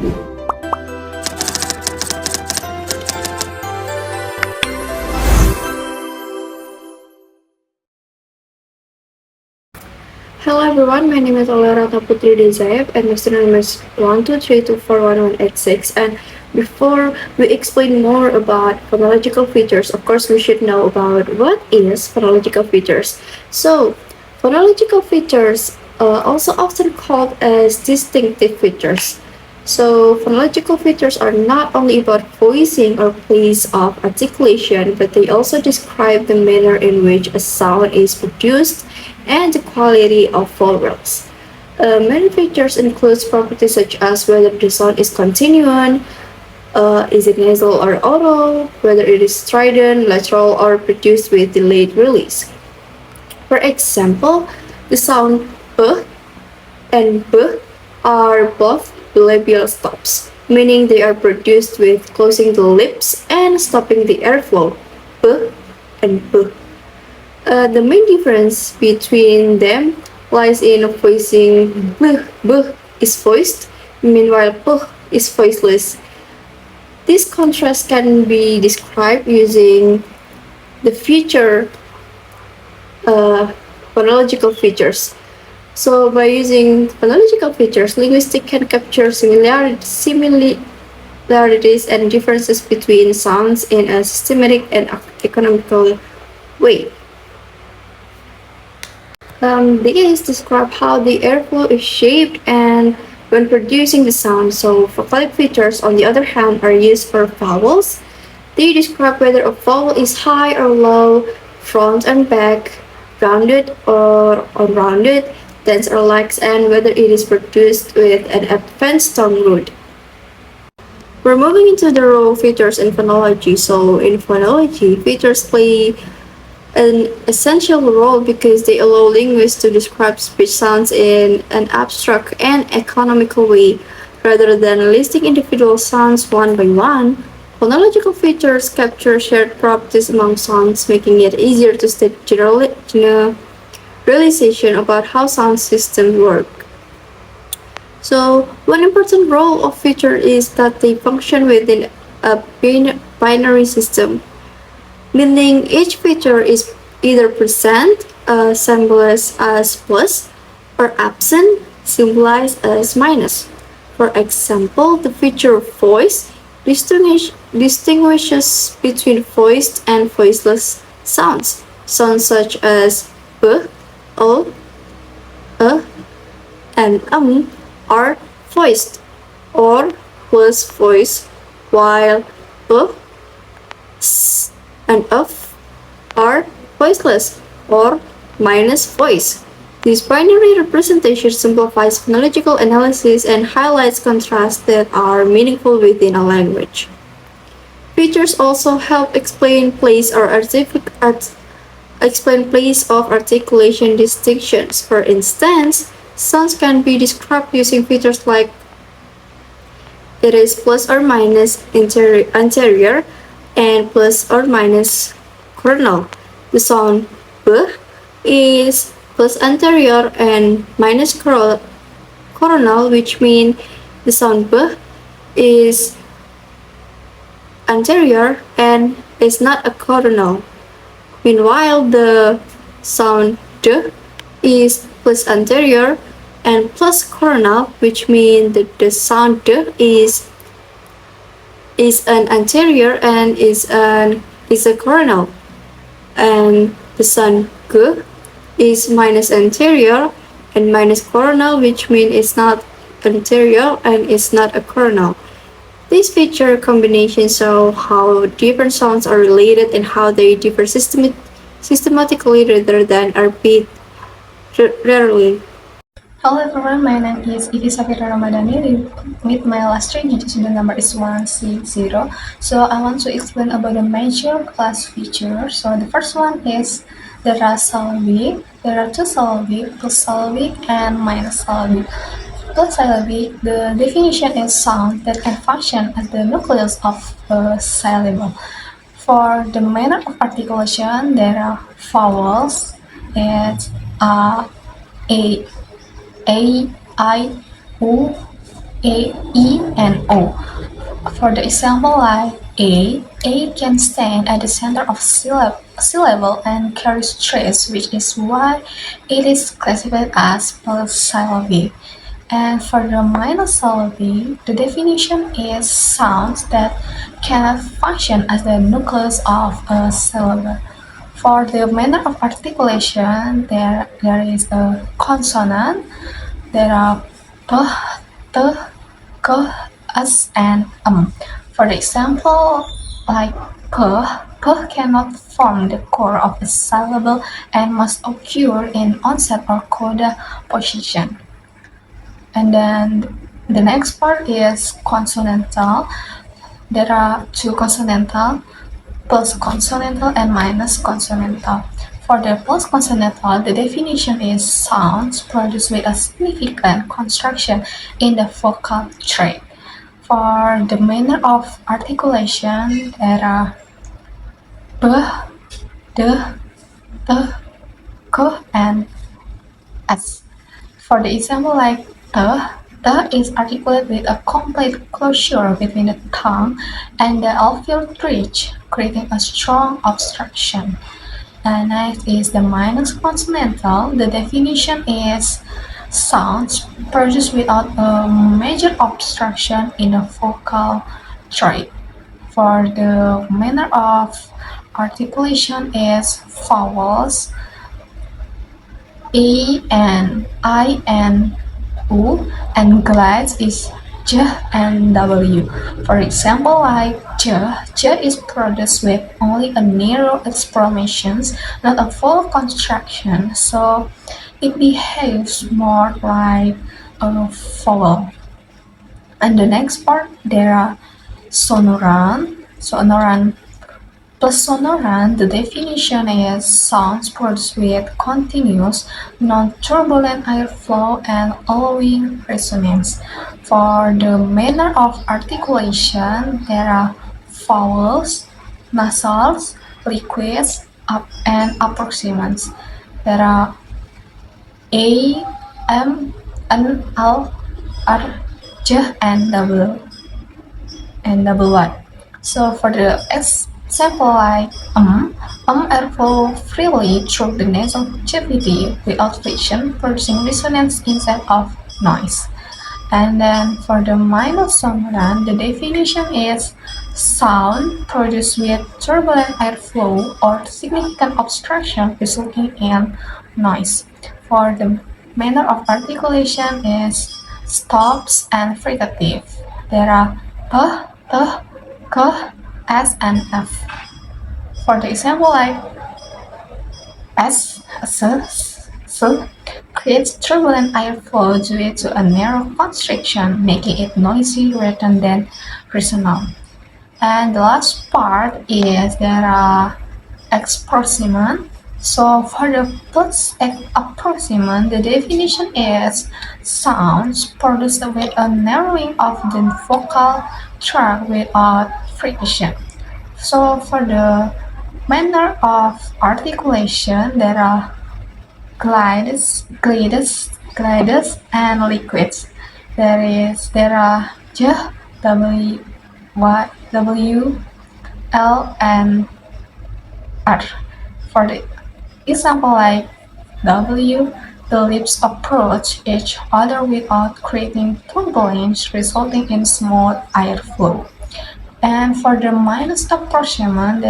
Hello everyone, my name is Alya Putri Dezayev and my student name is 123241186. And before we explain more about phonological features, of course we should know about what is phonological features. So, phonological features also often called as distinctive features. So, phonological features are not only about voicing or place of articulation, but they also describe the manner in which a sound is produced and the quality of vowels. Many features include properties such as whether the sound is continuous, is it nasal or oral, whether it is strident, lateral, or produced with delayed release. For example, the sound p and b are both bilabial stops, meaning they are produced with closing the lips and stopping the airflow, p and b. The main difference between them lies in voicing. B is voiced, meanwhile p is voiceless. This contrast can be described using the phonological features. So by using phonological features, linguistics can capture similarities and differences between sounds in a systematic and economical way. These describe how the airflow is shaped and when producing the sound. So vocalic features, on the other hand, are used for vowels. They describe whether a vowel is high or low, front and back, rounded or unrounded, dense or lax, and whether it is produced with an advanced tongue root. We're moving into the role of features in phonology. So in phonology, features play an essential role because they allow linguists to describe speech sounds in an abstract and economical way. Rather than listing individual sounds one by one, phonological features capture shared properties among sounds, making it easier to state generalization about how sound systems work. So, one important role of feature is that they function within a binary system, meaning each feature is either present, symbolized as plus, or absent, symbolized as minus. For example, the feature voice distinguishes between voiced and voiceless sounds. Sounds such as b, o, and are voiced or plus voice, while b, s, and f are voiceless or minus voice. This binary representation simplifies phonological analysis and highlights contrasts that are meaningful within a language. Features also help explain place of articulation distinctions. For instance, sounds can be described using features like it is plus or minus anterior and plus or minus coronal. The sound b is plus anterior and minus coronal, which means the sound b is anterior and is not a coronal. Meanwhile, the sound d is plus anterior and plus coronal, which means that the sound d is an anterior and is a coronal, and the sound g is minus anterior and minus coronal, which means it's not anterior and it's not a coronal. These feature combinations show how different sounds are related and how they differ systematically rather than arbitrarily. Hello everyone, my name is Shafira Ramadhani. With my last digit student number is 160. So I want to explain about the major class features. So the first one is there are syllabic. There are two syllabic, plus syllabic and minus syllabic. Plus syllabic, the definition is sound that can function as the nucleus of a syllable. For the manner of articulation, there are vowels. It's a, I, U, A, E, and O. For the example like A can stand at the center of syllable and carries stress, which is why it is classified as polysyllabic. And for the monosyllabic, the definition is sounds that cannot function as the nucleus of a syllable. For the manner of articulation, there is a consonant. There are p, t, k, s, and For the example, like p cannot form the core of a syllable and must occur in onset or coda position. And then the next part is consonantal. There are two consonantal, plus consonantal and minus consonantal. For the plus consonantal, the definition is sounds produced with a significant construction in the vocal tract. For the manner of articulation, there are b, d, t, k, and s. For the example like the is articulated with a complete closure between the tongue and the alveolar ridge, creating a strong obstruction. And next is the minus consonantal. The definition is sounds produced without a major obstruction in the vocal tract. For the manner of articulation is vowels A and I and U, and glides is J and W. For example, like J is produced with only a narrow exclamations, not a full construction, so it behaves more like a vowel. And the next part, there are sonorant plus sonorant. The definition is sounds produced with continuous, non-turbulent airflow and allowing resonance. For the manner of articulation, there are vowels, nasals, liquids, and approximants. There are A, M, N, L, R, J, and double Y. So for the example like airflow freely through the nasal cavity without friction, producing resonance instead of noise. And then for the minus sonorant, the definition is sound produced with turbulent airflow or significant obstruction resulting in noise. For the manner of articulation is stops and fricative. There are p, t, k, s, and f. For the example like S creates turbulent airflow due to a narrow constriction, making it noisy rather than resonant. And the last part is there are approximant. So for the plus approximant, the definition is sounds produced with a narrowing of the vocal tract without friction. So for the manner of articulation, there are glides, and liquids. There are J, W, Y, W, L, and R. For the example like W, the lips approach each other without creating turbulence, resulting in smooth airflow. And for the minus approximant,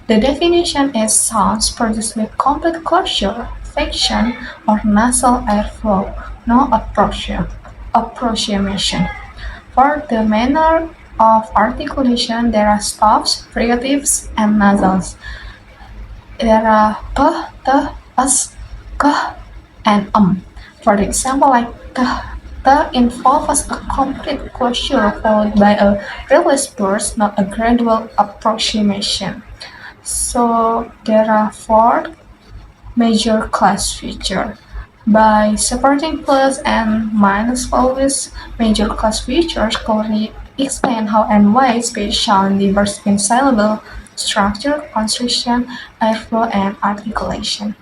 the definition is sounds produced with complete closure, flexion, or nasal airflow, no approximation. For the manner of articulation, there are stops, fricatives, and nasals. There are p, t, s, k, and For the example, like the involves a complete closure followed by a release burst, not a gradual approximation. So there are four major class features. By separating plus and minus values, major class features clearly explain how and why speech sound differs in syllable, structure, construction, airflow, and articulation.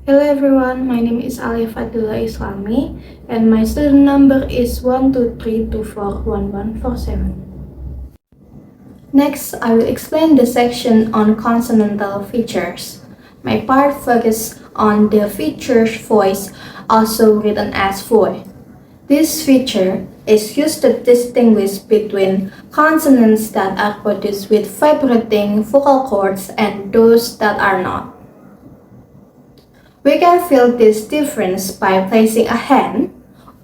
Hello everyone, my name is Alya Fadhilah Islami and my student number is 123241147. Next, I will explain the section on consonantal features. My part focuses on the feature voice, also written as voy. This feature is used to distinguish between consonants that are produced with vibrating vocal cords and those that are not. We can feel this difference by placing a hand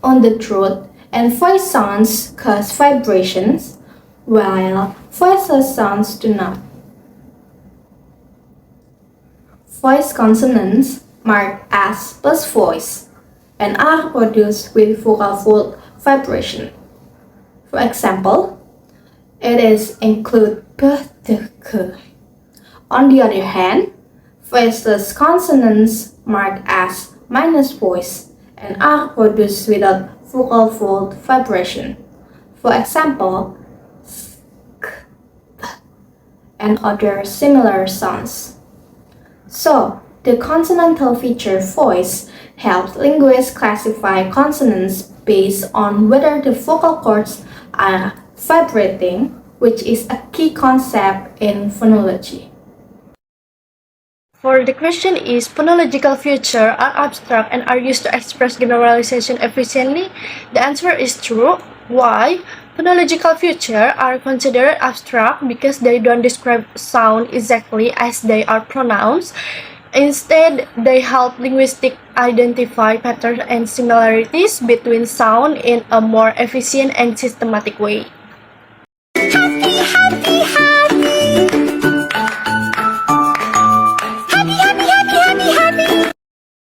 on the throat, and voice sounds cause vibrations, while voiceless sounds do not. Voice consonants marked as plus voice and are produced with vocal fold vibration. For example, it is include p, t, k. On the other hand, voiceless consonants marked as minus voice and are produced without vocal fold vibration. For example, sk, p, and other similar sounds. So, the consonantal feature voice helps linguists classify consonants based on whether the vocal cords are vibrating, which is a key concept in phonology. For the question is, phonological features are abstract and are used to express generalization efficiently? The answer is true. Why? Phonological features are considered abstract because they don't describe sound exactly as they are pronounced. Instead, they help linguists identify patterns and similarities between sound in a more efficient and systematic way.